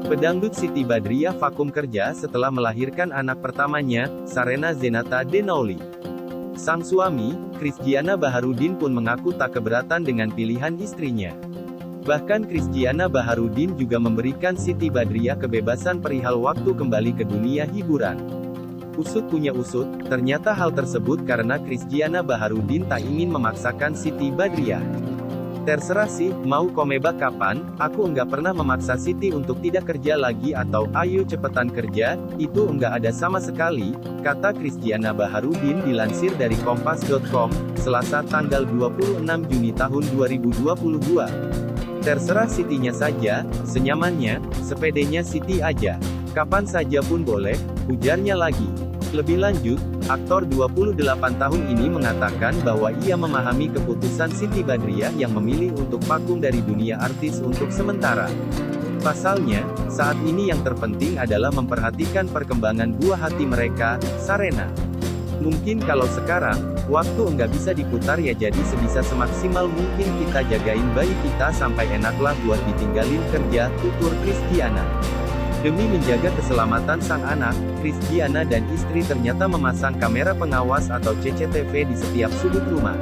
Pedangdut Siti Badriah vakum kerja setelah melahirkan anak pertamanya, Sarena Zenata Denauli. Sang suami, Krisdiana Baharudin pun mengaku tak keberatan dengan pilihan istrinya. Bahkan Krisdiana Baharudin juga memberikan Siti Badriah kebebasan perihal waktu kembali ke dunia hiburan. Usut punya usut, ternyata hal tersebut karena Krisdiana Baharudin tak ingin memaksakan Siti Badriah. "Terserah sih, mau komeba kapan, aku enggak pernah memaksa Siti untuk tidak kerja lagi atau ayo cepetan kerja, itu enggak ada sama sekali," kata Krisdiana Baharudin dilansir dari kompas.com, Selasa tanggal 26 Juni tahun 2022. "Terserah Sitinya saja, senyamannya, sepedenya Siti aja. Kapan saja pun boleh," ujarnya lagi. Lebih lanjut, aktor 28 tahun ini mengatakan bahwa ia memahami keputusan Siti Badriah yang memilih untuk vakum dari dunia artis untuk sementara. Pasalnya, saat ini yang terpenting adalah memperhatikan perkembangan buah hati mereka, Sarena. "Mungkin kalau sekarang, waktu enggak bisa diputar ya jadi sebisa semaksimal mungkin kita jagain bayi kita sampai enaklah buat ditinggalin kerja," tutur Krisdiana. Demi menjaga keselamatan sang anak, Krisdiana dan istri ternyata memasang kamera pengawas atau CCTV di setiap sudut rumah.